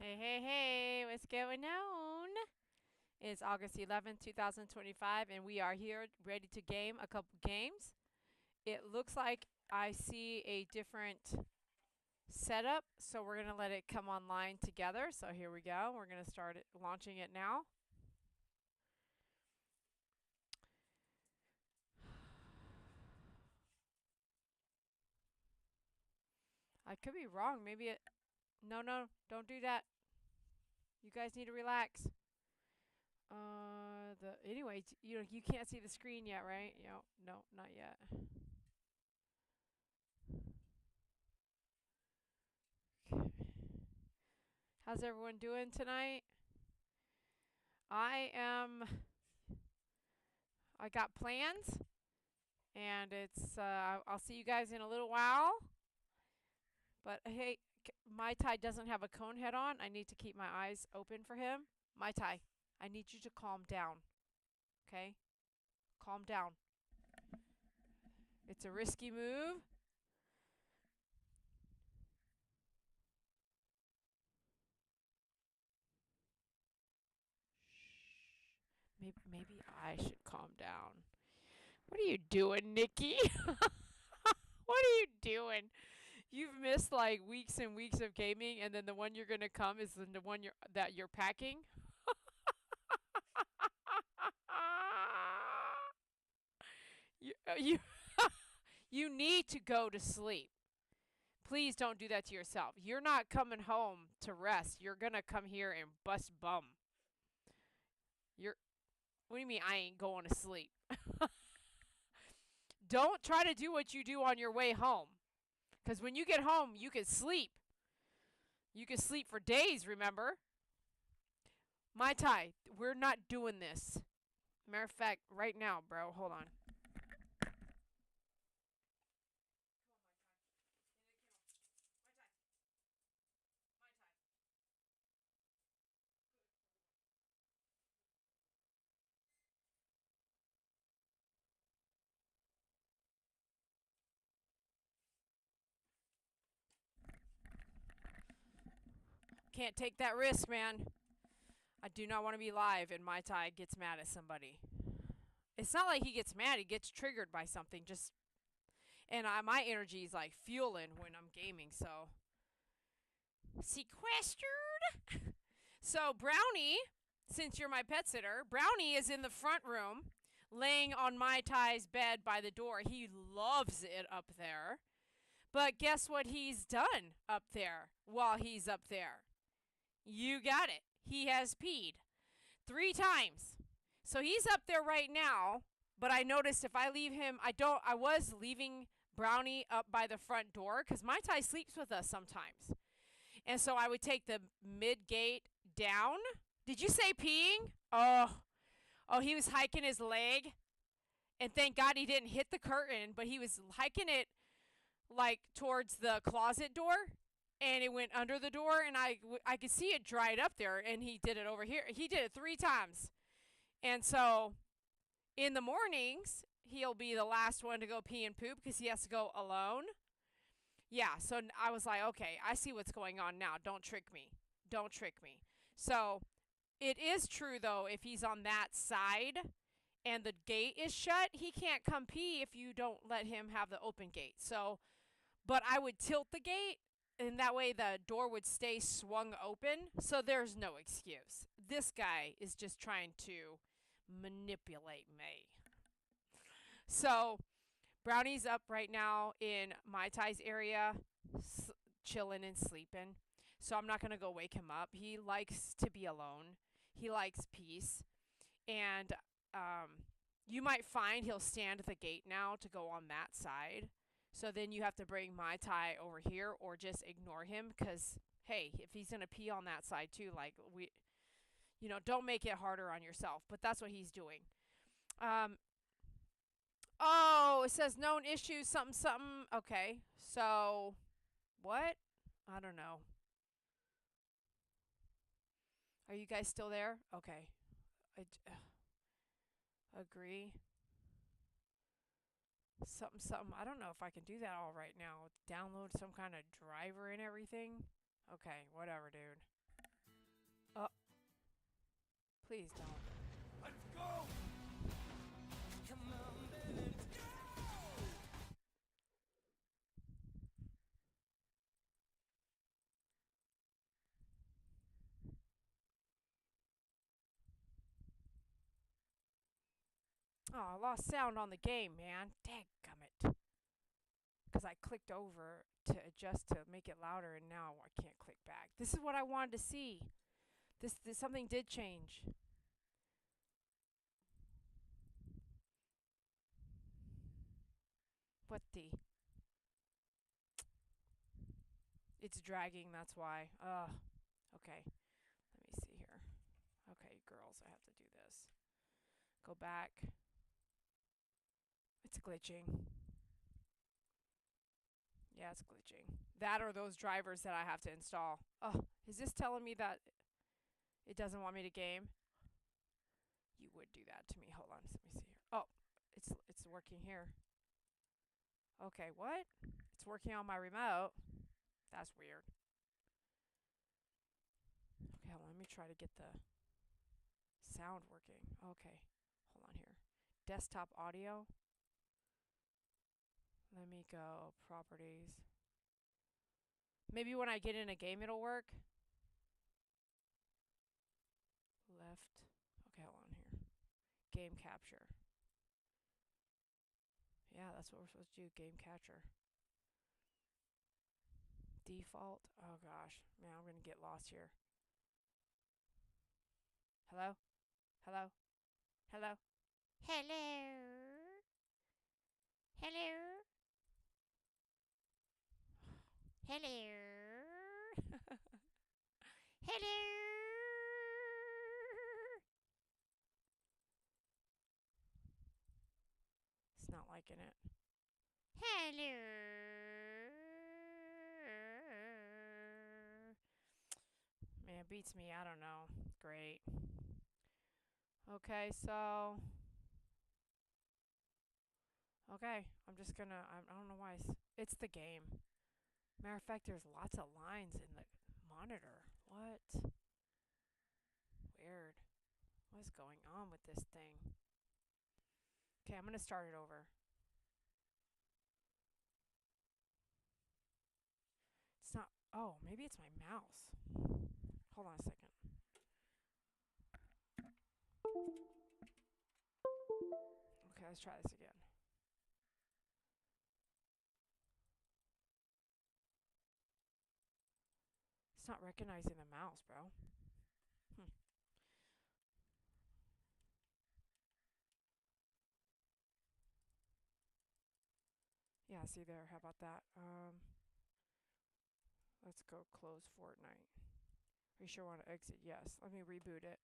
Hey, hey, hey, what's going on? It's August 11th, 2025, and we are here ready to game a couple games. It looks like I see a different setup, so we're going to let it come online together. So here we go. We're going to start launching it now. I could be wrong. Maybe it. No, no, don't do that. You guys need to relax. Anyway, you can't see the screen yet, right? No, not yet. How's everyone doing tonight? I am. I got plans, and I'll see you guys in a little while. But hey, Mai Tai doesn't have a cone head on. I need to keep my eyes open for him. Mai Tai, I need you to calm down. Okay? Calm down. It's a risky move. Shh. Maybe I should calm down. What are you doing, Nikki? What are you doing? You've missed like weeks and weeks of gaming, and then the one you're gonna come is the one you're packing. You you need to go to sleep. Please don't do that to yourself. You're not coming home to rest. You're gonna come here and bust bum. You're What do you mean I ain't going to sleep? Don't try to do what you do on your way home. Cuz when you get home, you can sleep. You can sleep for days, remember? Mai Tai, we're not doing this. Matter of fact, right now, bro, hold on. Can't take that risk, man. I do not want to be live and Mai Tai gets mad at somebody. It's not like he gets mad, he gets triggered by something. My energy is like fueling when I'm gaming, so. Sequestered? So, Brownie, since you're my pet sitter, Brownie is in the front room laying on Mai Tai's bed by the door. He loves it up there. But guess what he's done up there while he's up there? You got it. He has peed 3 times. So he's up there right now, but I noticed if I leave him, I was leaving Brownie up by the front door because Mai Tai sleeps with us sometimes. And so I would take the mid gate down. Did you say peeing? Oh, he was hiking his leg. And thank God he didn't hit the curtain, but he was hiking it like towards the closet door. And it went under the door, and I could see it dried up there, and he did it over here. He did it 3 times. And so in the mornings, he'll be the last one to go pee and poop because he has to go alone. Yeah, so I was like, okay, I see what's going on now. Don't trick me. Don't trick me. So it is true, though, if he's on that side and the gate is shut, he can't come pee if you don't let him have the open gate. So, but I would tilt the gate, and that way the door would stay swung open. So there's no excuse. This guy is just trying to manipulate me. So Brownie's up right now in Mai Tai's area, chilling and sleeping. So I'm not going to go wake him up. He likes to be alone. He likes peace. And you might find he'll stand at the gate now to go on that side. So then you have to bring Mai Tai over here or just ignore him because, hey, if he's going to pee on that side too, don't make it harder on yourself. But that's what he's doing. Oh, it says known issues, something, something. Okay, so what? I don't know. Are you guys still there? Okay. Agree. Something, something. I don't know if I can do that all right now. Download some kind of driver and everything. Okay, whatever, dude. Oh, please don't. Let's go! Come on, baby, let's go! Oh, I lost sound on the game, man. Dadgummit. Because I clicked over to adjust to make it louder, and now I can't click back. This is what I wanted to see. This something did change. What the? It's dragging, that's why. Ugh. Okay. Let me see here. Okay, girls, I have to do this. Go back. It's glitching. Yeah, it's glitching. That or those drivers that I have to install. Oh, is this telling me that it doesn't want me to game? You would do that to me. Hold on. Let me see here. Oh, it's working here. Okay, what? It's working on my remote. That's weird. Okay, hold on. Let me try to get the sound working. Okay, hold on here. Desktop audio. Let me go properties. Maybe when I get in a game it'll work. Left. Okay, hold on here. Game capture. Yeah, that's what we're supposed to do. Game capture. Default. Oh gosh. Man, I'm gonna get lost here. Hello? Hello? Hello? Hello? Hello? Hello? Hello? It's not liking it. Hello? Man, it beats me. I don't know. Great. Okay, so. Okay, I'm just gonna. I don't know why. It's the game. Matter of fact, there's lots of lines in the monitor. What? Weird. What's going on with this thing? Okay, I'm gonna start it over. It's not. Oh, maybe it's my mouse. Hold on a second. Okay, let's try this again. It's not recognizing the mouse, bro. Hmm. Yeah, see there. How about that? Let's go close Fortnite. Are you sure want to exit? Yes. Let me reboot it.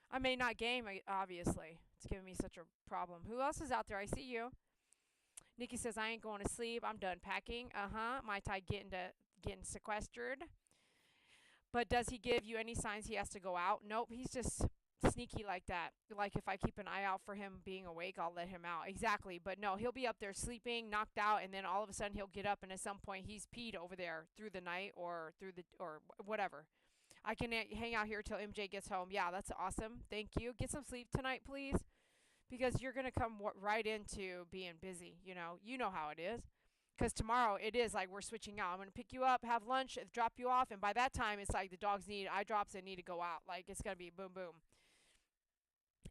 I may not game, obviously. It's giving me such a problem. Who else is out there? I see you. Nikki says, I ain't going to sleep. I'm done packing. Uh-huh. My tie getting sequestered. But does he give you any signs he has to go out? Nope. He's just sneaky like that. Like if I keep an eye out for him being awake, I'll let him out. Exactly. But no, he'll be up there sleeping, knocked out, and then all of a sudden he'll get up, and at some point he's peed over there through the night or whatever. I can hang out here till MJ gets home. Yeah, that's awesome. Thank you. Get some sleep tonight, please, because you're gonna come right into being busy. You know how it is. Because tomorrow it is like we're switching out. I'm gonna pick you up, have lunch, drop you off, and by that time it's like the dogs need eye drops and need to go out. Like it's gonna be boom boom.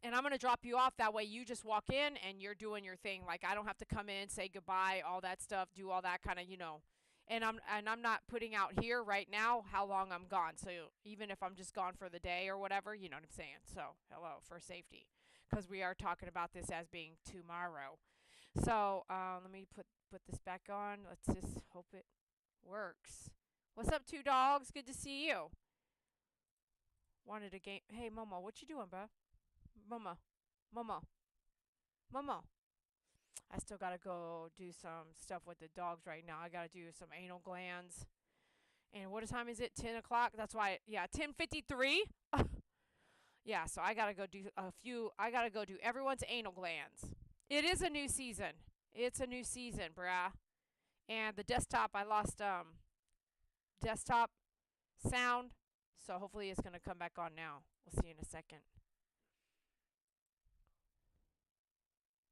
And I'm gonna drop you off that way. You just walk in and you're doing your thing. Like I don't have to come in, say goodbye, all that stuff, do all that kind of. And I'm not putting out here right now how long I'm gone. So even if I'm just gone for the day or whatever, you know what I'm saying. So hello for safety, because we are talking about this as being tomorrow. So let me put this back on. Let's just hope it works. What's up, two dogs? Good to see you. Wanted a game. Hey, Momo, what you doing, bro? Momo, Momo, Momo. I still gotta go do some stuff with the dogs right now. I gotta do some anal glands. And what time is it? 10 o'clock. That's why. Yeah, 10:53. Yeah, so I gotta go do a few. I gotta go do everyone's anal glands. It is a new season. It's a new season, brah. And the desktop, I lost desktop sound. so hopefully it's going to come back on now. We'll see in a second.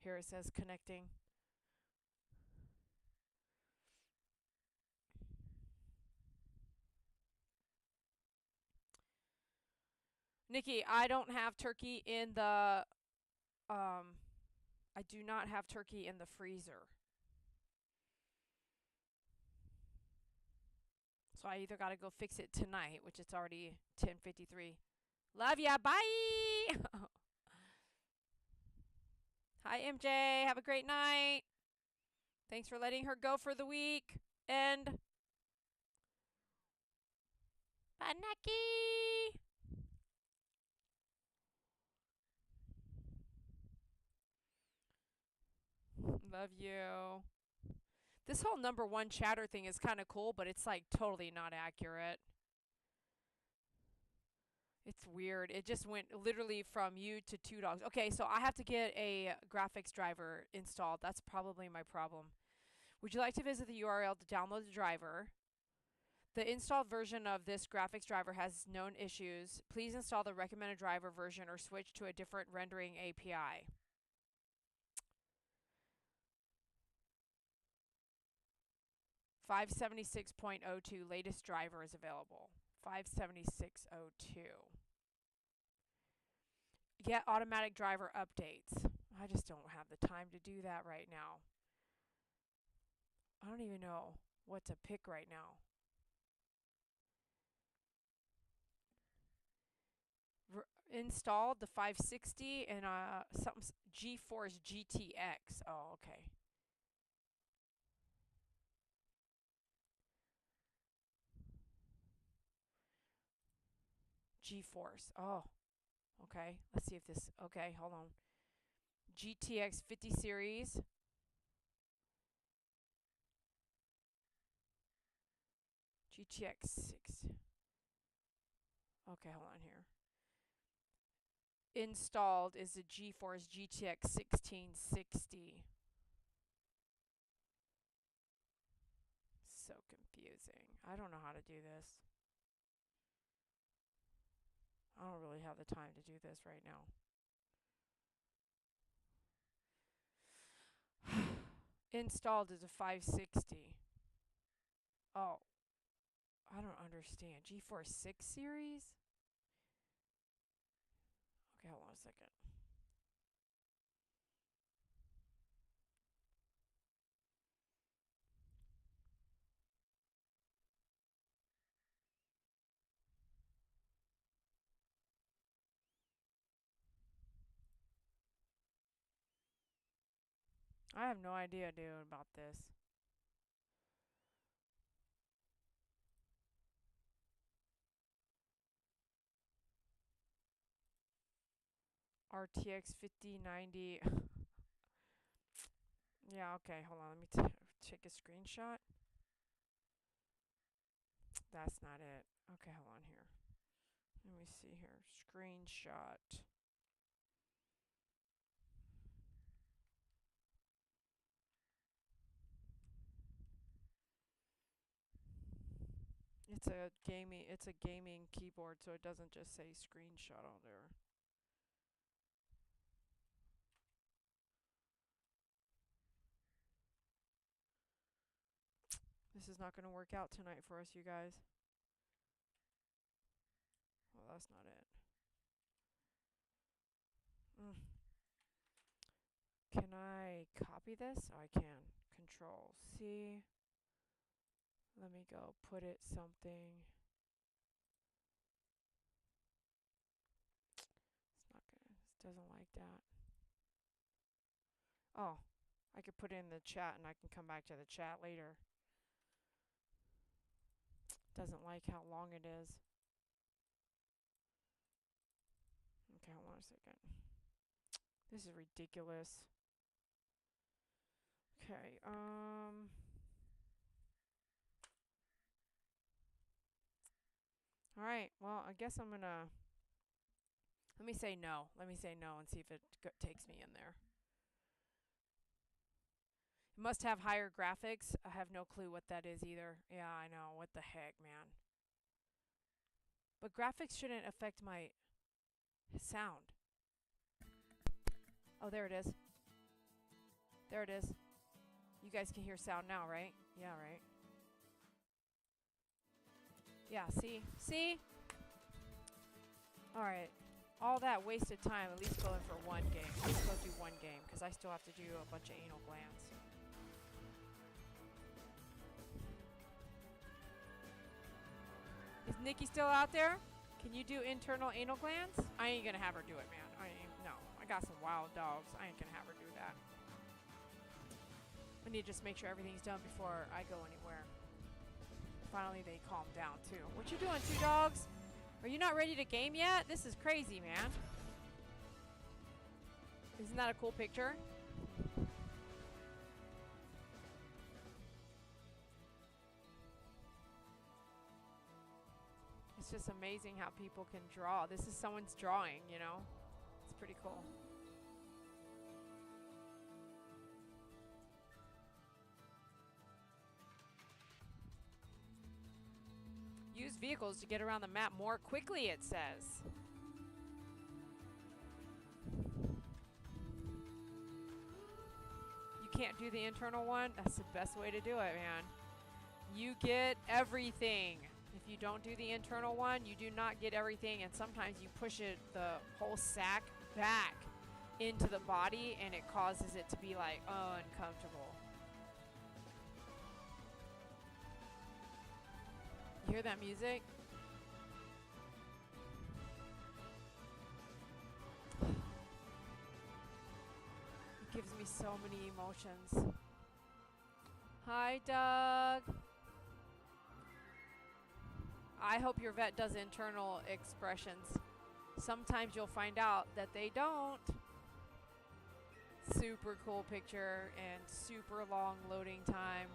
Here it says connecting. Nikki, I don't have turkey in the I do not have turkey in the freezer. So I either got to go fix it tonight, which it's already 10:53. Love ya. Bye. Hi MJ. Have a great night. Thanks for letting her go for the week. And bye Nikki. Love you. This whole number one chatter thing is kind of cool, but it's like totally not accurate. It's weird. It just went literally from you to two dogs. Okay, so I have to get a graphics driver installed. That's probably my problem. Would you like to visit the URL to download the driver? The installed version of this graphics driver has known issues. Please install the recommended driver version or switch to a different rendering API. 576.02 latest driver is available. 576.02. Get automatic driver updates. I just don't have the time to do that right now. I don't even know what to pick right now. Installed the 560 and something GeForce GTX. Oh, okay. GeForce. Oh, okay. Let's see if this. Okay, hold on. GTX 50 series. GTX 6. Okay, hold on here. Installed is the GeForce GTX 1660. So confusing. I don't know how to do this. I don't really have the time to do this right now. Installed is a 560. Oh, I don't understand. GeForce 6 series? Okay, hold on a second. I have no idea, dude, about this. RTX 5090. Yeah, okay, hold on. Let me take a screenshot. That's not it. Okay, hold on here. Let me see here. Screenshot. It's a gaming keyboard, so it doesn't just say screenshot on there. This is not going to work out tonight for us, you guys. Well, that's not it. Can I copy this? Oh, I can. Control C. Let me go put it something. It's not gonna. It doesn't like that. Oh, I could put it in the chat and I can come back to the chat later. Doesn't like how long it is. Okay, hold on a second. This is ridiculous. Okay, Alright, well, I guess I'm gonna. Let me say no. Let me say no and see if it takes me in there. It must have higher graphics. I have no clue what that is either. Yeah, I know. What the heck, man. But graphics shouldn't affect my sound. Oh, there it is. There it is. You guys can hear sound now, right? Yeah, right? Yeah, see? See? Alright. All that wasted time, at least go in for one game. Let's go do one game, because I still have to do a bunch of anal glands. Is Nikki still out there? Can you do internal anal glands? I ain't gonna have her do it, man. No. I got some wild dogs. I ain't gonna have her do that. I need to just make sure everything's done before I go anywhere. Finally, they calmed down, too. What you doing, two dogs? Are you not ready to game yet? This is crazy, man. Isn't that a cool picture? It's just amazing how people can draw. This is someone's drawing, you know? It's pretty cool. Use vehicles to get around the map more quickly, it says. You can't do the internal one? That's the best way to do it, man. You get everything. If you don't do the internal one, you do not get everything, and sometimes you push it, the whole sack back into the body, and it causes it to be like uncomfortable. You hear that music? It gives me so many emotions. Hi, Doug. I hope your vet does internal expressions. Sometimes you'll find out that they don't. Super cool picture and super long loading time.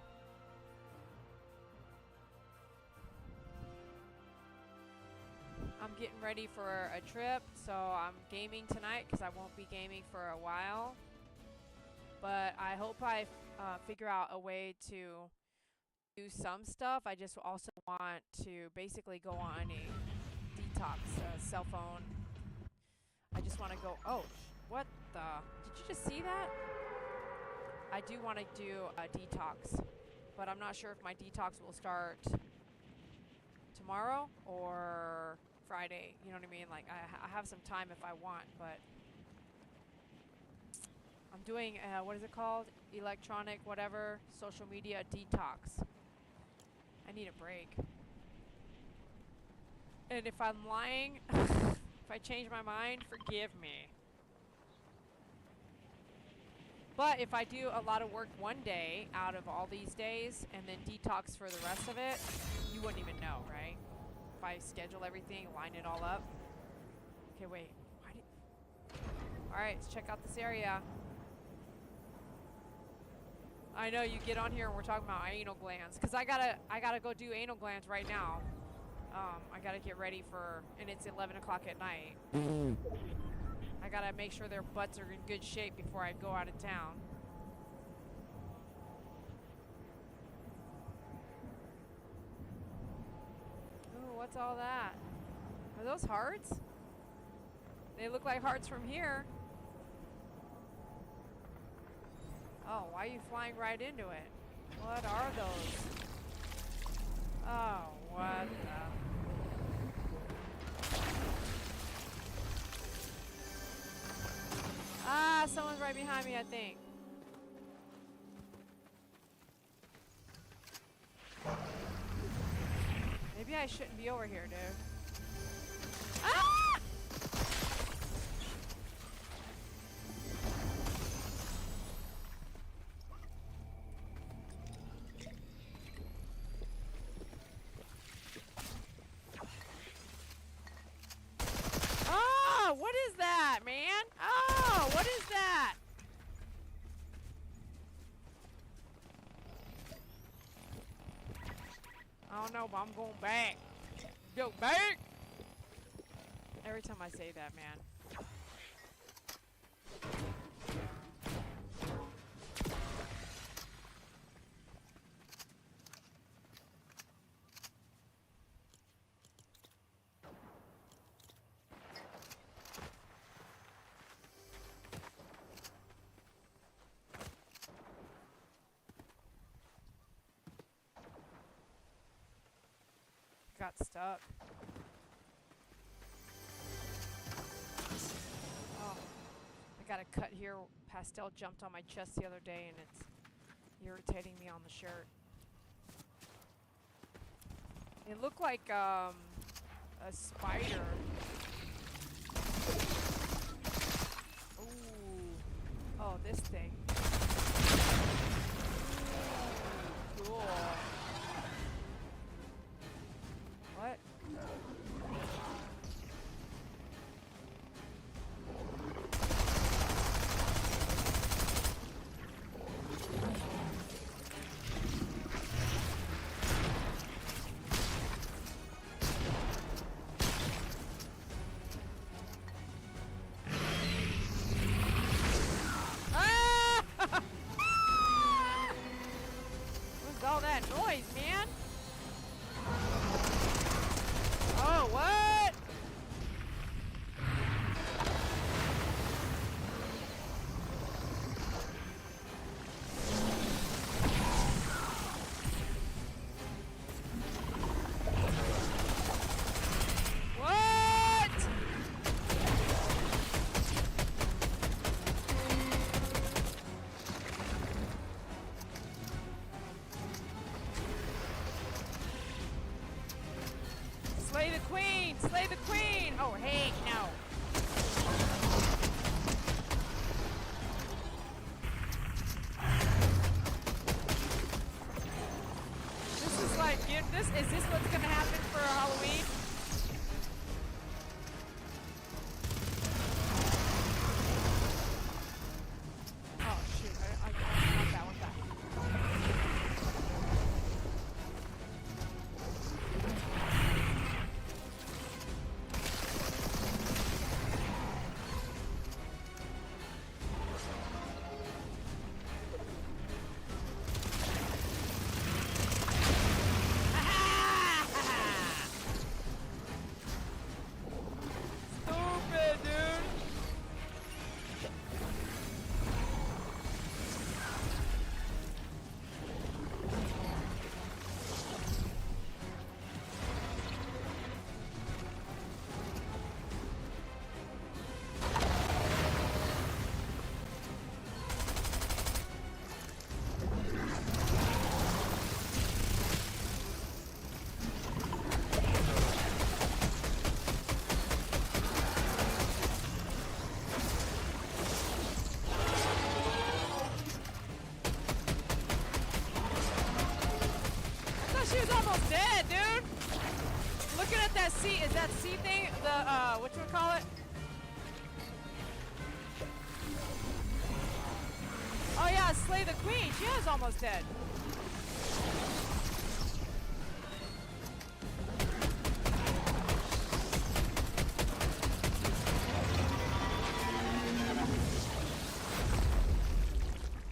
I'm getting ready for a trip, so I'm gaming tonight because I won't be gaming for a while. But I hope I figure out a way to do some stuff. I just also want to basically go on a detox cell phone. I just want to go, oh, what the, did you just see that? I do want to do a detox, but I'm not sure if my detox will start tomorrow or Friday. You know what I mean? Like, I have some time if I want, but I'm doing, what is it called? Electronic, whatever, social media detox. I need a break. And if I'm lying, if I change my mind, forgive me. But if I do a lot of work one day out of all these days and then detox for the rest of it, you wouldn't even know, right? If I schedule everything, line it all up. Okay, wait. Alright, let's check out this area. I know you get on here and we're talking about anal glands, because I gotta go do anal glands right now. I gotta get ready for, and it's 11 o'clock at night. I gotta make sure their butts are in good shape before I go out of town. Ooh, what's all that? Are those hearts? They look like hearts from here. Oh, why are you flying right into it? What are those? Oh, what the... Ah, someone's right behind me, I think. Maybe I shouldn't be over here, dude. Ah! Oh, what is that, man? Oh, what is that? I don't know, but I'm going back. Go back! Every time I say that, man. got stuck. Oh, I got a cut here. Pastel jumped on my chest the other day and it's irritating me on the shirt. It looked like a spider. Ooh. Oh, this thing. Cool. What? Ah! What's all that noise, man? Oh, what? What? Slay the queen! Slay the queen! Oh, heck no. This is like, is this what's gonna happen for Halloween? Oh shoot, I want that one back. Stupid, dude. I thought she was almost dead, dude. Looking at that C, is that C thing? The what you call it? Oh yeah, slay the queen. She is almost dead.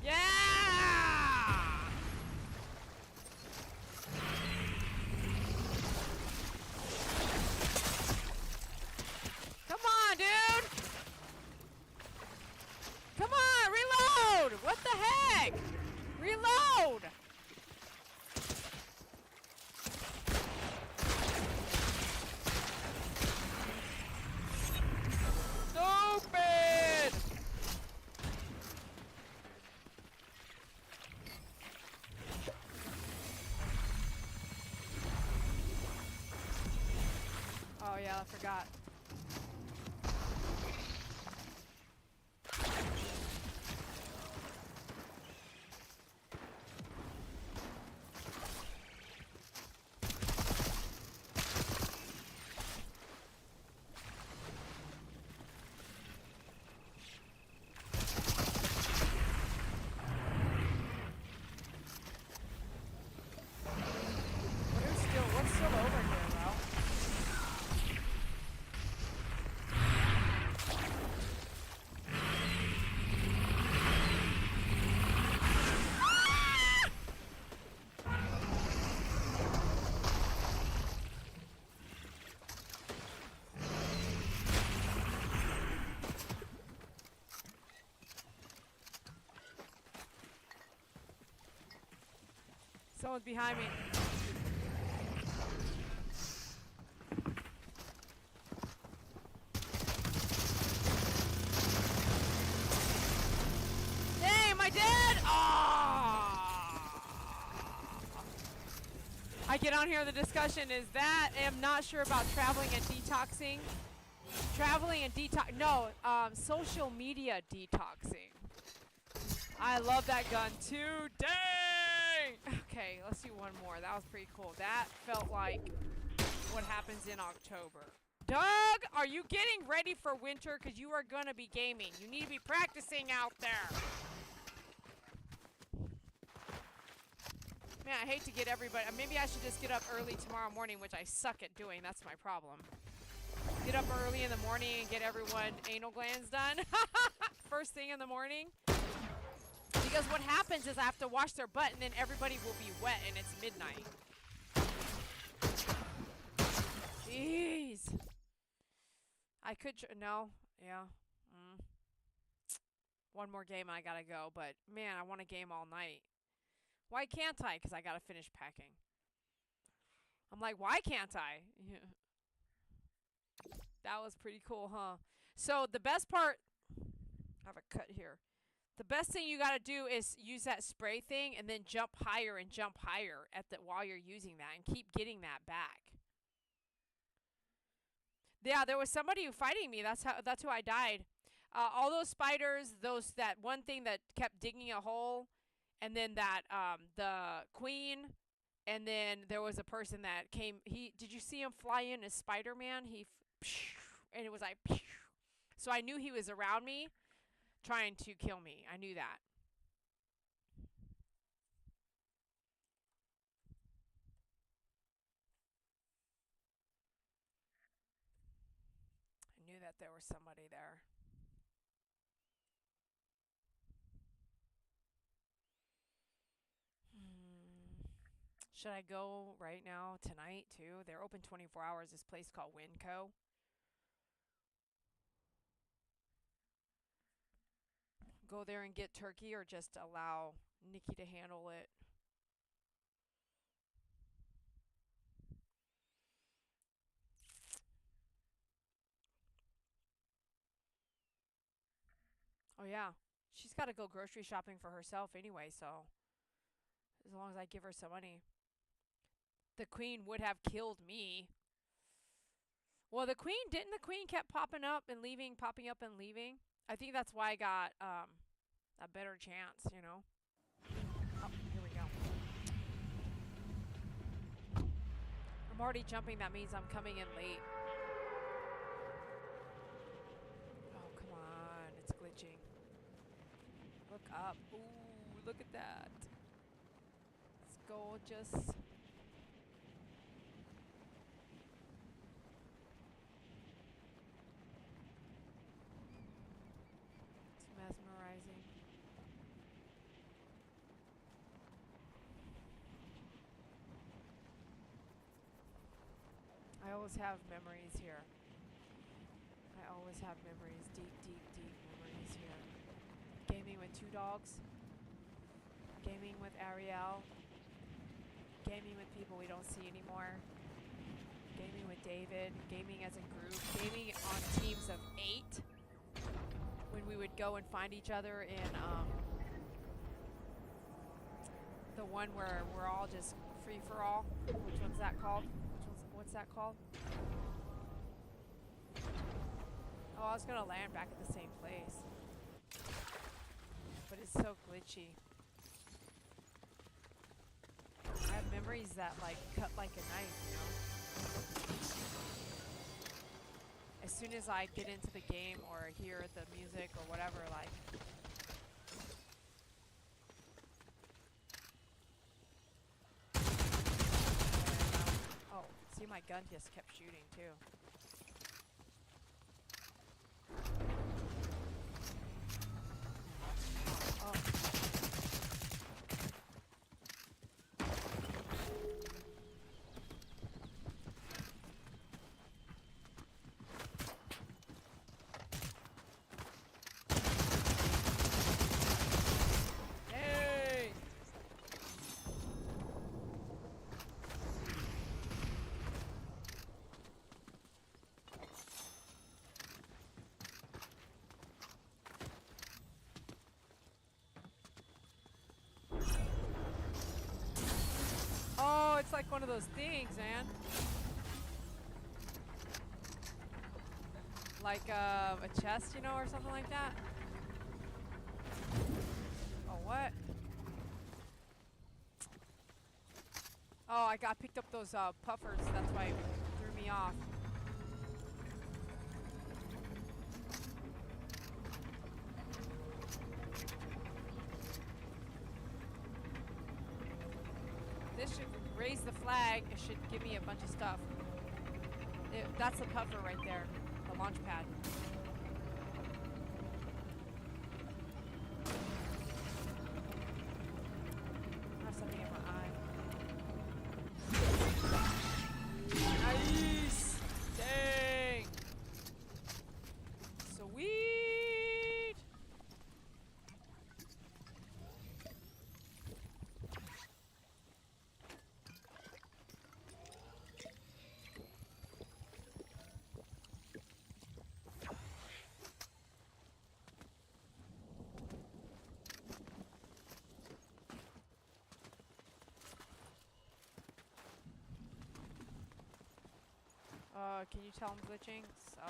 Yeah! Come on, dude! Come on, reload! What the heck? Reload! Stupid! Oh yeah, I forgot. What's still over here, bro? Someone's behind me. get on here, the discussion is that I am not sure about traveling and detoxing. Traveling and detox. No, social media detoxing. I love that gun today. Okay, let's do one more. That was pretty cool. That felt like what happens in October. Doug, are you getting ready for winter? Because you are going to be gaming. You need to be practicing out there. Man, I hate to get everybody. Maybe I should just get up early tomorrow morning, which I suck at doing. That's my problem. Get up early in the morning and get everyone anal glands done. First thing in the morning. Because what happens is I have to wash their butt and then everybody will be wet and it's midnight. Jeez. I could, no, yeah. One more game and I gotta go, but man, I want to game all night. Why can't I? Because I gotta finish packing. I'm like, why can't I? Yeah. That was pretty cool, huh? So the best part, I have a cut here. The best thing you gotta do is use that spray thing and then jump higher and jump higher at the while you're using that and keep getting that back. Yeah, there was somebody fighting me. That's who I died. All those spiders, that one thing that kept digging a hole, and then that the queen, and then there was a person that came. Did you see him fly in as Spider-Man? And it was like, so I knew he was around me, trying to kill me. I knew that. I knew that there was somebody there. Should I go right now, tonight, too? They're open 24 hours, this place called Winco. Go there and get turkey or just allow Nikki to handle it? Oh, yeah. She's got to go grocery shopping for herself anyway, so as long as I give her some money. The queen would have killed me. Well, the queen kept popping up and leaving, popping up and leaving. I think that's why I got a better chance, you know. Oh, here we go. I'm already jumping. That means I'm coming in late. Oh, come on. It's glitching. Look up. Ooh, look at that. It's gorgeous. Mesmerizing. I always have memories here. I always have memories, deep, deep, deep memories here. Gaming with two dogs. Gaming with Ariel. Gaming with people we don't see anymore. Gaming with David. Gaming as a group. Gaming on teams of 8. When we would go and find each other in the one where we're all just free for all. Which one's that called? What's that called? Oh, I was gonna land back at the same place, but it's so glitchy. I have memories that like cut like a knife, you know. As soon as I get into the game or hear the music or whatever, like. Oh, see, my gun just kept shooting too. Oh. like one of those things, man. Like a chest, you know, or something like that. Oh, what? Oh, I picked up those puffers. That's why it threw me off. This should raise the flag. It should give me a bunch of stuff. That's the puffer right there. The launch pad. I have something in my eye. Nice! Dang! Sweet! Can you tell I'm glitching? Sucks.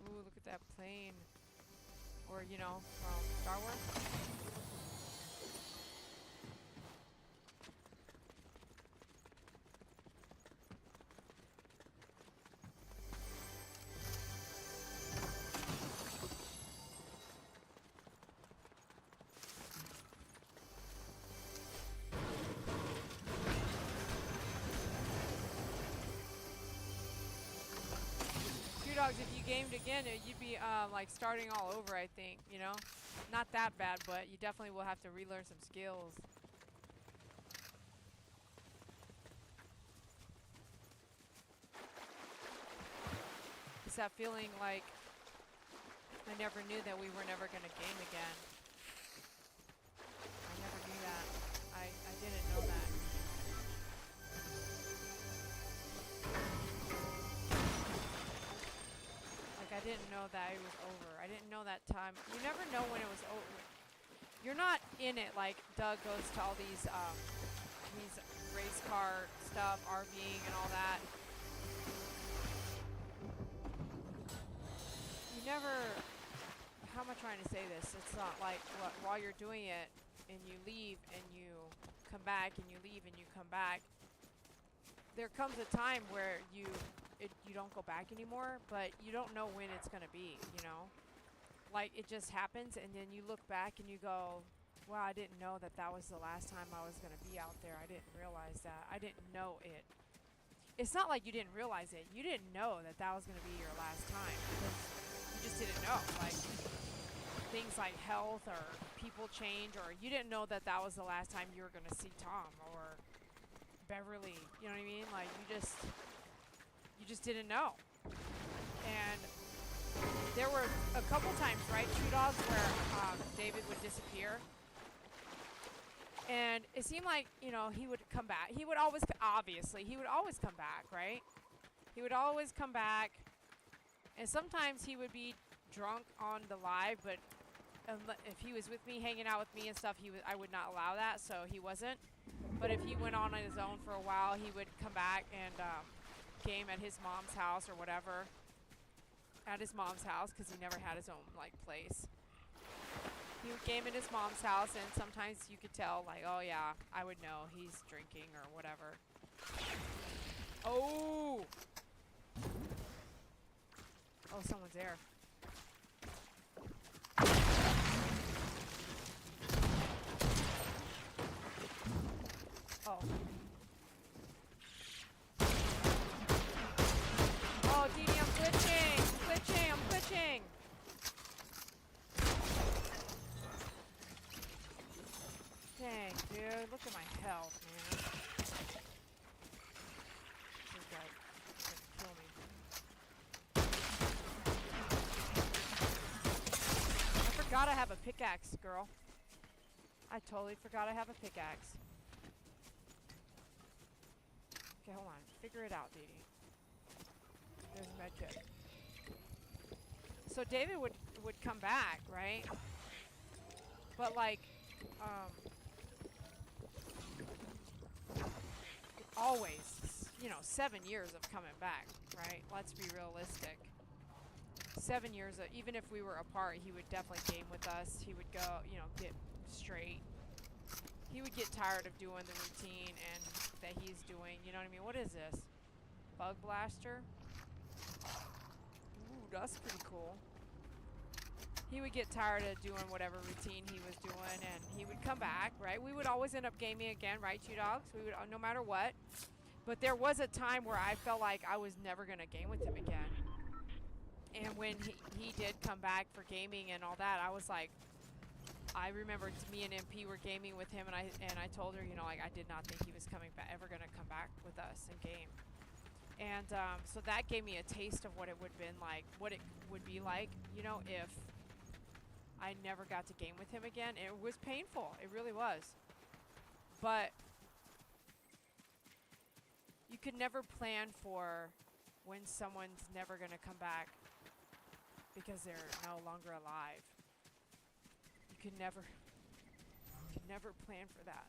Ooh, look at that plane. Or, you know, from Star Wars. Dogs, if you gamed again, you'd be like starting all over, I think, you know? Not that bad, but you definitely will have to relearn some skills. It's that feeling like I never knew that we were never going to game again. I never knew that. I didn't know that. I didn't know that it was over. I didn't know that time. You never know when it was over. You're not in it like Doug goes to all these race car stuff, RVing and all that. You never, how am I trying to say this? It's not like while you're doing it and you leave and you come back and you leave and you come back. There comes a time where you don't go back anymore, but you don't know when it's gonna be, you know? Like, it just happens, and then you look back and you go, wow, I didn't know that that was the last time I was gonna be out there. I didn't realize that. I didn't know it. It's not like you didn't realize it. You didn't know that that was gonna be your last time, because you just didn't know. Like, things like health or people change, or you didn't know that that was the last time you were gonna see Tom or Beverly, you know what I mean? Like, you just didn't know. And there were a couple times, right, True Dogs, where David would disappear. And it seemed like, you know, he would come back. He would always, obviously, he would always come back, right? He would always come back. And sometimes he would be drunk on the live, but if he was with me, hanging out with me and stuff, I would not allow that, so he wasn't. But if he went on his own for a while, he would come back and game at his mom's house or whatever. At his mom's house, because he never had his own, like, place. He would game at his mom's house, and sometimes you could tell, like, oh yeah, I would know he's drinking or whatever. Oh! Oh, someone's there. Oh. Oh, Dee Dee, I'm glitching! I'm glitching! Dang, dude, look at my health, man. This guy's gonna kill me. I forgot I have a pickaxe, girl. I totally forgot I have a pickaxe. Okay, hold on. Figure it out, Dee Dee. There's a med kit. So David would come back, right? But like, always, 7 years of coming back, right? Let's be realistic. 7 years of, even if we were apart, he would definitely game with us. He would go, get straight. He would get tired of doing the routine and that he's doing. You know what I mean? What is this? Bug blaster? Ooh, that's pretty cool. He would get tired of doing whatever routine he was doing, and he would come back, right? We would always end up gaming again, right, Two Dogs? We would, no matter what. But there was a time where I felt like I was never going to game with him again. And when he did come back for gaming and all that, I was like, I remember me and MP were gaming with him, and I told her, like I did not think he was ever going to come back with us and game. And so that gave me a taste of what it would have been like, what it would be like, if I never got to game with him again. It was painful. It really was. But you could never plan for when someone's never going to come back because they're no longer alive. You could never plan for that.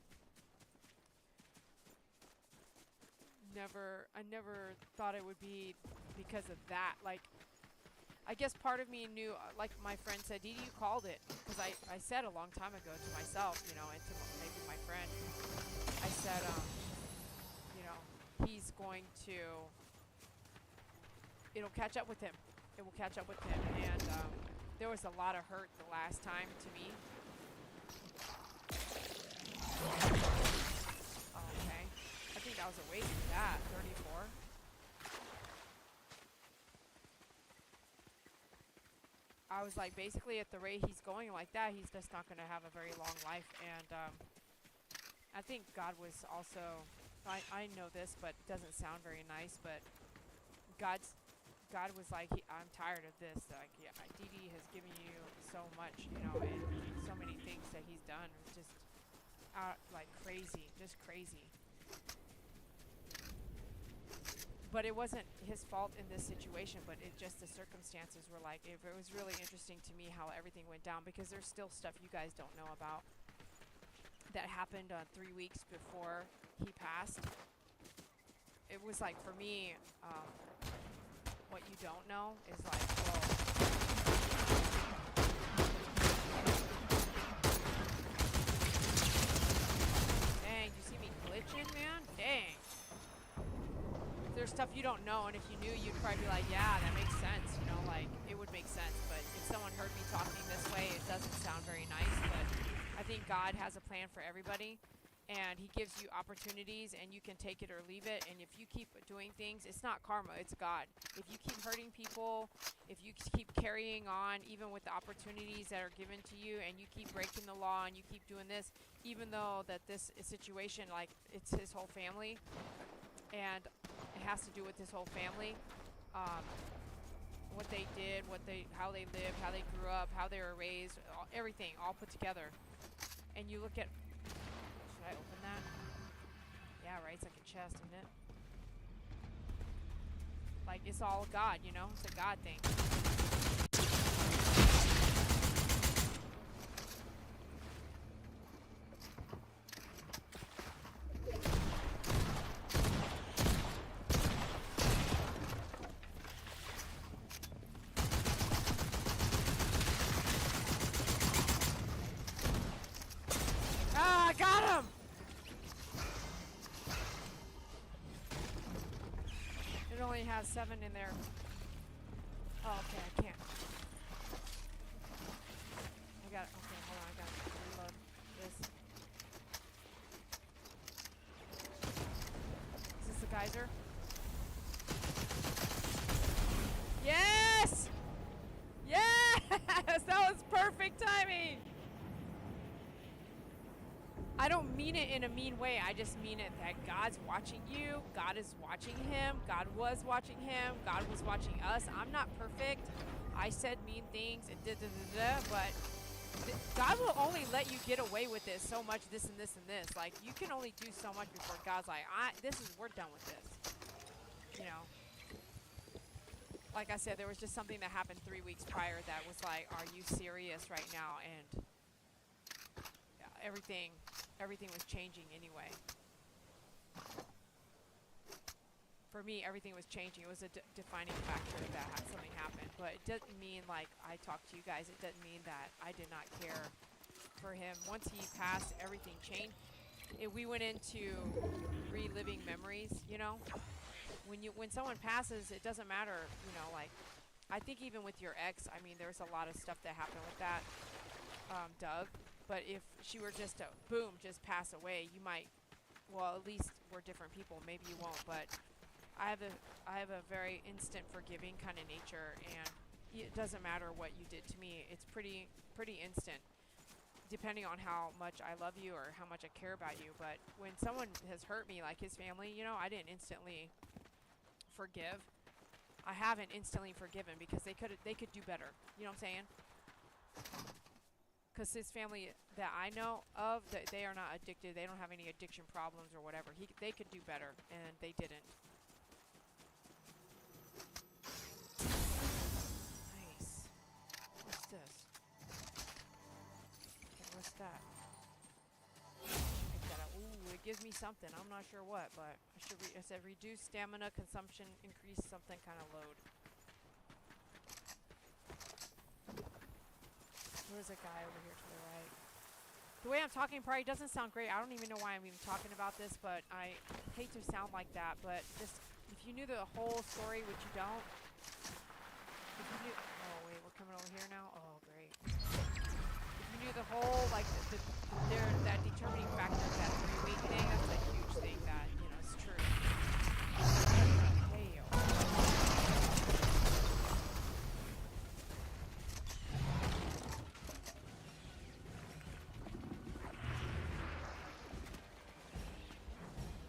I never thought it would be because of that. Like, I guess part of me knew, like my friend said, Dee Dee, you called it. Because I said a long time ago to myself, and to maybe my friend, I said, he's going to, it'll catch up with him. It will catch up with him. And there was a lot of hurt the last time to me. Okay. I think that was a waste of that, 34. I was like, basically, at the rate he's going like that, he's just not going to have a very long life. And I think God was also, I know this, but it doesn't sound very nice, but God was like, I'm tired of this. Like, yeah, Dee Dee has given you so much, and so many things that he's done. It's just like crazy, just crazy. But it wasn't his fault in this situation, but it just the circumstances were like, it was really interesting to me how everything went down, because there's still stuff you guys don't know about that happened 3 weeks before he passed. It was like, for me, what you don't know is like, well, dang, you see me glitching, man? Dang. There's stuff you don't know, and if you knew, you'd probably be like, yeah, that makes sense, like, it would make sense. But if someone heard me talking this way, it doesn't sound very nice. But I think God has a plan for everybody, and he gives you opportunities, and you can take it or leave it. And if you keep doing things, it's not karma, it's God. If you keep hurting people, if you keep carrying on, even with the opportunities that are given to you, and you keep breaking the law, and you keep doing this, even though that this situation, like, it's his whole family, and it has to do with his whole family, what they did, how they lived, how they grew up, how they were raised, everything all put together. And you look at, should I open that? Yeah, right, it's like a chest, isn't it? Like, it's all God, it's a God thing. I got him! It only has 7 in there. Oh, okay, I can't. I got it. Okay, hold on, I got to reload this. Is this the geyser? Yes! Yes! That was perfect timing! I don't mean it in a mean way. I just mean it that God's watching you. God is watching him. God was watching him. God was watching us. I'm not perfect. I said mean things and but God will only let you get away with this so much, this and this and this. Like, you can only do so much before God's like, we're done with this. You know? Like I said, there was just something that happened 3 weeks prior that was like, are you serious right now? And everything was changing anyway. For me, everything was changing. It was a defining factor that something happened. But it doesn't mean, like, I talked to you guys, it doesn't mean that I did not care for him. Once he passed, everything changed. We went into reliving memories, you know? When someone passes, it doesn't matter, you know, like, I think even with your ex, I mean, there's a lot of stuff that happened with that, Doug. But if she were just to, boom, just pass away, you might, well, at least we're different people. Maybe you won't, but I have a very instant forgiving kind of nature, and it doesn't matter what you did to me. It's pretty instant, depending on how much I love you or how much I care about you. But when someone has hurt me, like his family, you know, I didn't instantly forgive. I haven't instantly forgiven because they could do better. You know what I'm saying? Because his family that I know of, they are not addicted. They don't have any addiction problems or whatever. They could do better, and they didn't. Nice. What's this? Okay, what's that? Ooh, it gives me something. I'm not sure what, but it said reduce stamina consumption, increase something kind of load. There's a guy over here to the right. The way I'm talking probably doesn't sound great. I don't even know why I'm even talking about this, but I hate to sound like that. But just, if you knew the whole story, which you don't. If you knew, oh wait, we're coming over here now? Oh, great. If you knew the whole, like, that determining factor of that 3-week thing, that's a huge thing that, you know, is true. Hey, yo.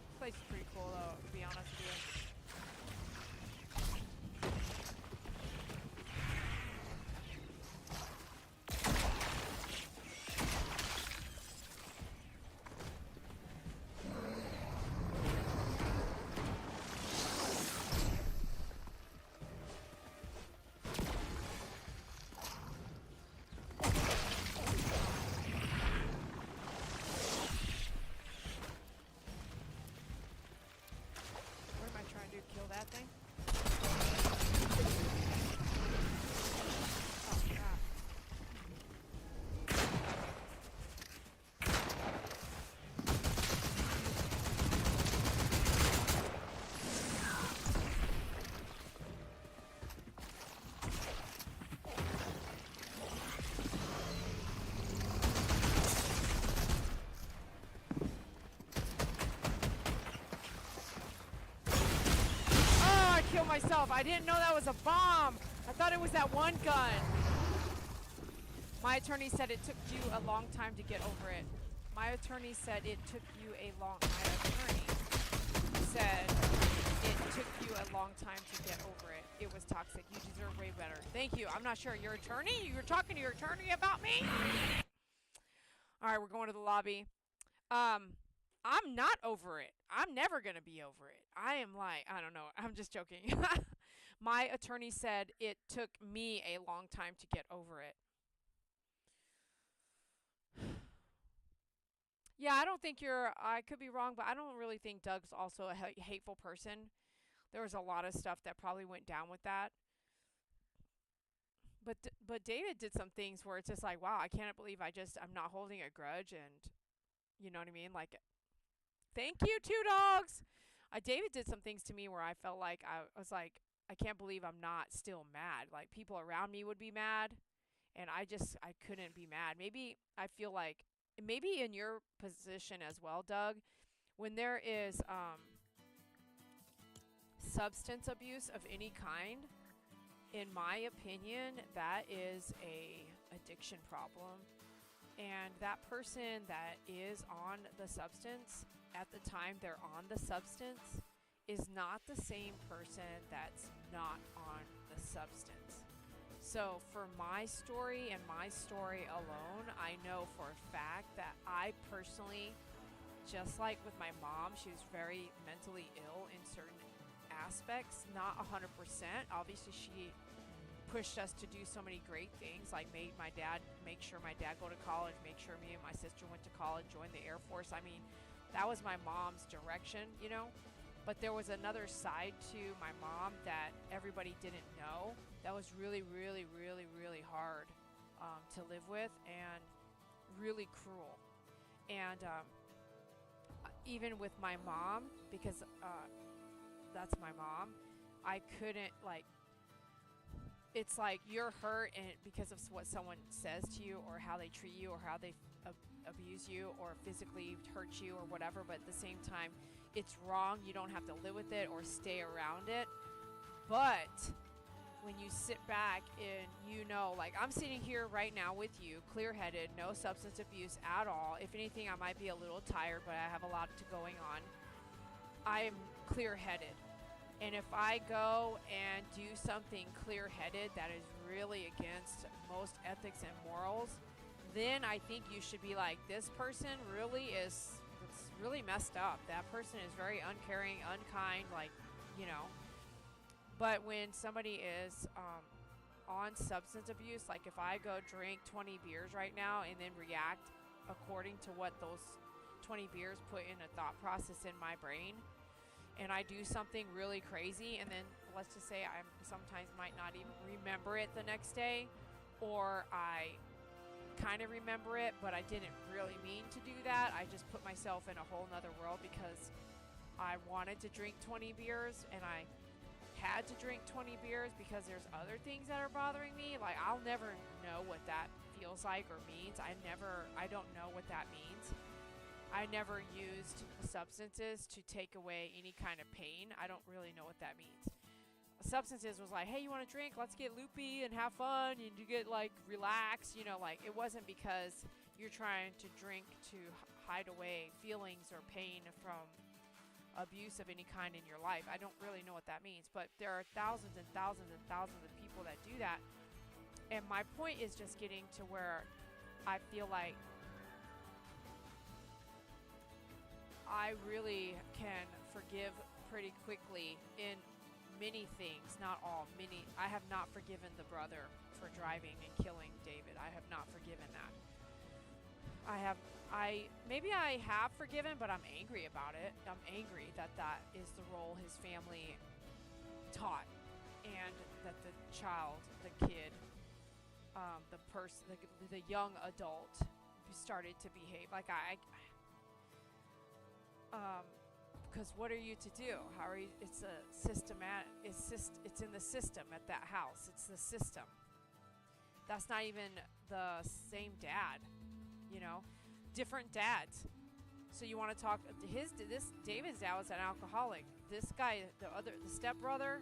This place is pretty cool, though, to be honest with you. Kill that thing? Oh, crap. Kill myself. I didn't know that was a bomb. I thought it was that one gun. My attorney said it took you a long time to get over it. My attorney said it took you a long time to get over it. It was toxic. You deserve way better. Thank you. I'm not sure. Your attorney? You were talking to your attorney about me? All right, we're going to the lobby. I'm not over it. I'm never going to be over it. I am like, I don't know. I'm just joking. My attorney said it took me a long time to get over it. Yeah, I don't think I could be wrong, but I don't really think Doug's also a hateful person. There was a lot of stuff that probably went down with that. But David did some things where it's just like, wow, I can't believe I'm not holding a grudge, and you know what I mean? Like, thank you, 2 dogs. David did some things to me where I felt like I was like, I can't believe I'm not still mad. Like, people around me would be mad, and I couldn't be mad. Maybe I feel like, maybe in your position as well, Doug, when there is substance abuse of any kind, in my opinion, that is a addiction problem. And that person that is on the substance at the time they're on the substance is not the same person that's not on the substance. So for my story and my story alone, I know for a fact that I personally, just like with my mom, she was very mentally ill in certain aspects, not 100%. Obviously, she pushed us to do so many great things, like made my dad make sure my dad go to college, make sure me and my sister went to college, joined the Air Force. I mean, that was my mom's direction, you know. But there was another side to my mom that everybody didn't know. That was really, really, really, really hard to live with and really cruel. And even with my mom, because that's my mom, I couldn't like. It's like you're hurt and because of what someone says to you or how they treat you or how they abuse you or physically hurt you or whatever, but at the same time it's wrong. You don't have to live with it or stay around it. But when you sit back and you know, like I'm sitting here right now with you, clear-headed, no substance abuse at all. If anything, I might be a little tired, but I have a lot going on. I'm clear-headed. And if I go and do something clear-headed that is really against most ethics and morals, then I think you should be like, this person really is, it's really messed up. That person is very uncaring, unkind, like, you know. But when somebody is on substance abuse, like if I go drink 20 beers right now and then react according to what those 20 beers put in a thought process in my brain, and I do something really crazy, and then let's just say I sometimes might not even remember it the next day, or I kind of remember it, but I didn't really mean to do that. I just put myself in a whole nother world because I wanted to drink 20 beers, and I had to drink 20 beers because there's other things that are bothering me. Like, I'll never know what that feels like or means. I don't know what that means. I never used substances to take away any kind of pain. I don't really know what that means. Substances was like, hey, you want to drink? Let's get loopy and have fun and you get like relax. You know, like it wasn't because you're trying to drink to hide away feelings or pain from abuse of any kind in your life. I don't really know what that means, but there are thousands and thousands and thousands of people that do that. And my point is just getting to where I feel like I really can forgive pretty quickly in many things, not all, many. I have not forgiven the brother for driving and killing David. I have not forgiven that. Maybe I have forgiven, but I'm angry about it. I'm angry that that is the role his family taught, and that the child, the kid, the person, the young adult started to behave like because what are you to do? How are you? It's a systematic. It's in the system at that house. It's the system. That's not even the same dad, you know, different dads. So you want to talk? This David's dad was an alcoholic. This guy, the stepbrother,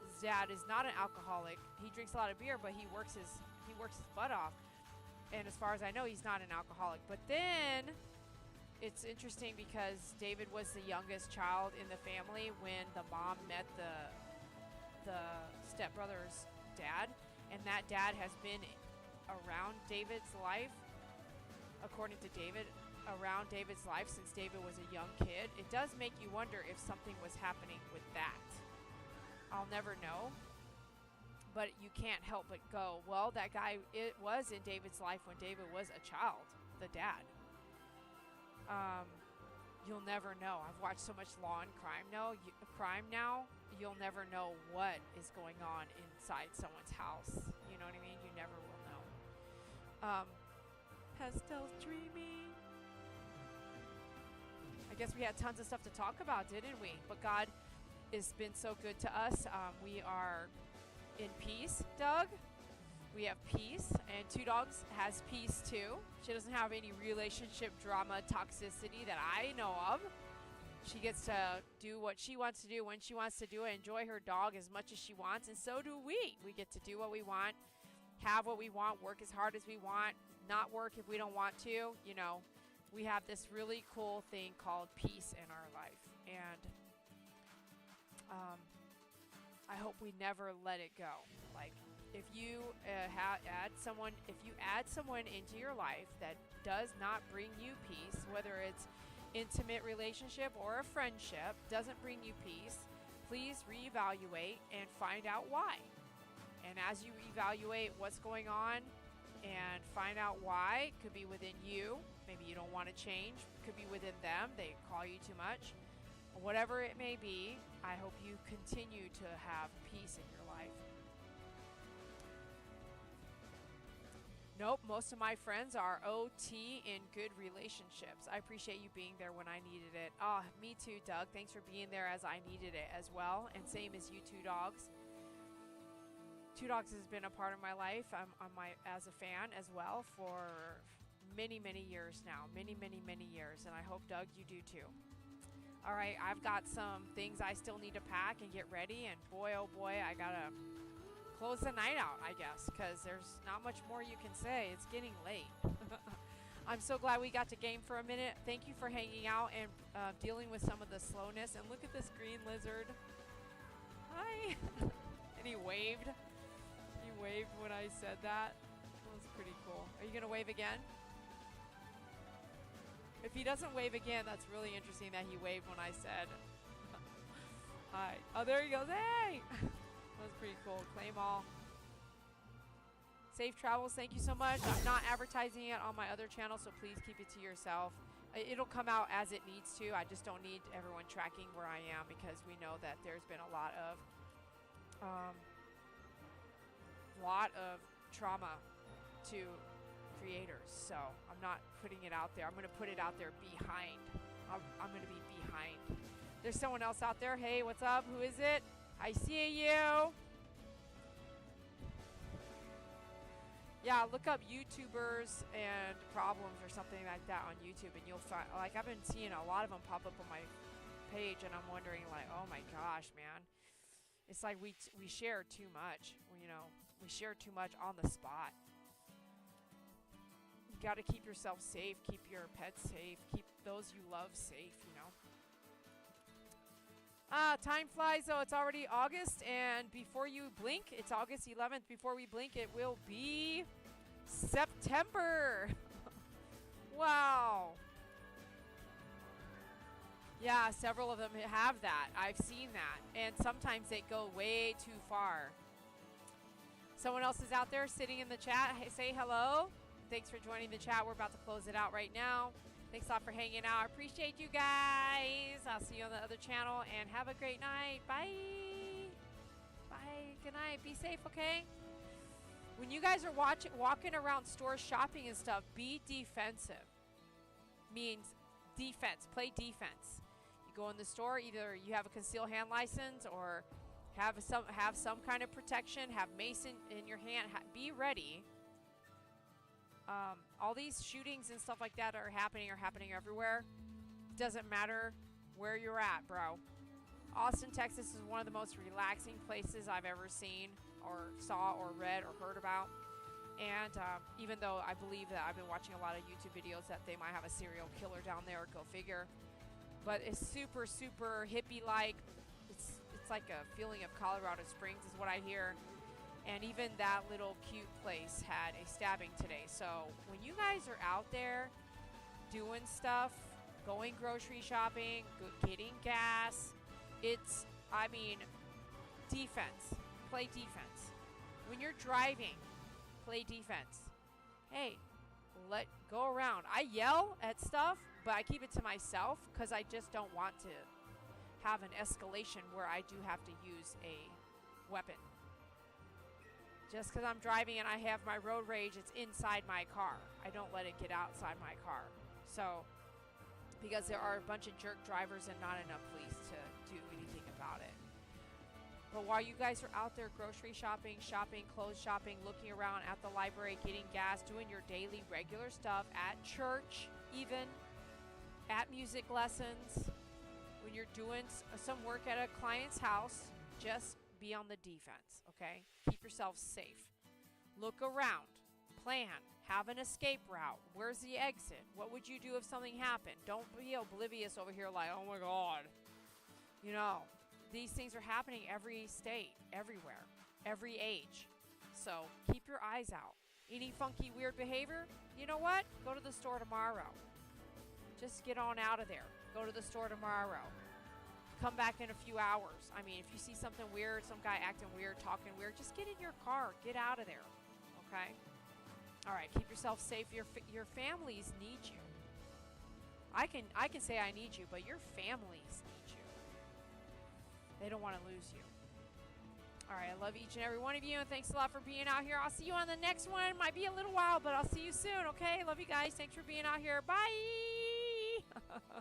his dad is not an alcoholic. He drinks a lot of beer, but he works his butt off. And as far as I know, he's not an alcoholic. But then it's interesting because David was the youngest child in the family when the mom met the stepbrother's dad, and that dad has been around David's life, according to David, around David's life since David was a young kid. It does make you wonder if something was happening with that. I'll never know, but you can't help but go, well, that guy, it was in David's life when David was a child, the dad. You'll never know. I've watched so much law and crime now. You'll never know what is going on inside someone's house. You know what I mean? You never will know. Pastel's dreaming. I guess we had tons of stuff to talk about, didn't we? But God has been so good to us. We are in peace, Doug. We have peace, and Two Dogs has peace too. She doesn't have any relationship drama, toxicity that I know of. She gets to do what she wants to do when she wants to do it, enjoy her dog as much as she wants, and so do we. We get to do what we want, have what we want, work as hard as we want, not work if we don't want to. You know, we have this really cool thing called peace in our life, and I hope we never let it go. Like, If you if you add someone into your life that does not bring you peace, whether it's intimate relationship or a friendship, doesn't bring you peace, please reevaluate and find out why. And as you evaluate what's going on and find out why, it could be within you. Maybe you don't want to change. It could be within them. They call you too much. Whatever it may be, I hope you continue to have peace in your life. Nope, most of my friends are OT in good relationships. I appreciate you being there when I needed it. Ah, me too, Doug. Thanks for being there as I needed it as well. And same as you, Two Dogs. Two Dogs has been a part of my life. I'm as a fan as well for many, many years now. Many, many, many years. And I hope, Doug, you do too. All right, I've got some things I still need to pack and get ready. And boy, oh boy, I got to close the night out, I guess, because there's not much more you can say. It's getting late. I'm so glad we got to game for a minute. Thank you for hanging out and dealing with some of the slowness. And look at this green lizard. Hi. And he waved. He waved when I said that. That was pretty cool. Are you going to wave again? If he doesn't wave again, that's really interesting that he waved when I said hi. Oh, there he goes. Hey! That was pretty cool. Claim all. Safe travels. Thank you so much. I'm not advertising it on my other channel, so please keep it to yourself. It'll come out as it needs to. I just don't need everyone tracking where I am because we know that there's been a lot of trauma to creators. So I'm not putting it out there. I'm going to put it out there behind. I'm going to be behind. There's someone else out there. Hey, what's up? Who is it? I see you. Yeah, look up YouTubers and problems or something like that on YouTube, and you'll find, like, I've been seeing a lot of them pop up on my page, and I'm wondering, like, oh my gosh, man. It's like we share too much. We share too much on the spot. You got to keep yourself safe, keep your pets safe, keep those you love safe, Time flies, though. It's already August, and before you blink, it's August 11th. Before we blink, it will be September. Wow. Yeah, several of them have that. I've seen that, and sometimes they go way too far. Someone else is out there sitting in the chat. Hey, say hello. Thanks for joining the chat. We're about to close it out right now. Thanks a lot for hanging out. I appreciate you guys. I'll see you on the other channel, and have a great night. Bye. Bye. Good night. Be safe, okay? When you guys are walking around stores shopping and stuff, be defensive. Means defense. Play defense. You go in the store, either you have a concealed hand license or have some kind of protection. Have mason in your hand. Be ready. All these shootings and stuff like that are happening everywhere. Doesn't matter where you're at, bro. Austin, Texas is one of the most relaxing places I've ever seen or saw or read or heard about. And even though I believe that I've been watching a lot of YouTube videos that they might have a serial killer down there, go figure. But it's super, super hippie-like. It's like a feeling of Colorado Springs is what I hear. And even that little cute place had a stabbing today. So when you guys are out there doing stuff, going grocery shopping, getting gas, defense. Play defense. When you're driving, play defense. Hey, go around. I yell at stuff, but I keep it to myself because I just don't want to have an escalation where I do have to use a weapon. Just because I'm driving and I have my road rage, it's inside my car. I don't let it get outside my car. So, because there are a bunch of jerk drivers and not enough police to do anything about it. But while you guys are out there grocery shopping, clothes shopping, looking around at the library, getting gas, doing your daily regular stuff, at church even, at music lessons, when you're doing some work at a client's house, just be on the defense, okay? Keep yourself safe. Look around. Plan. Have an escape route. Where's the exit? What would you do if something happened? Don't be oblivious over here like, oh my God. These things are happening every state, everywhere, every age. So keep your eyes out. Any funky, weird behavior? You know what? Go to the store tomorrow. Just get on out of there. Go to the store tomorrow. Come back in a few hours. I mean, if you see something weird, some guy acting weird, talking weird, just get in your car. Get out of there. Okay? All right, keep yourself safe. Your families need you. I can say I need you, but your families need you. They don't want to lose you. All right, I love each and every one of you, and thanks a lot for being out here. I'll see you on the next one. Might be a little while, but I'll see you soon, okay? Love you guys. Thanks for being out here. Bye.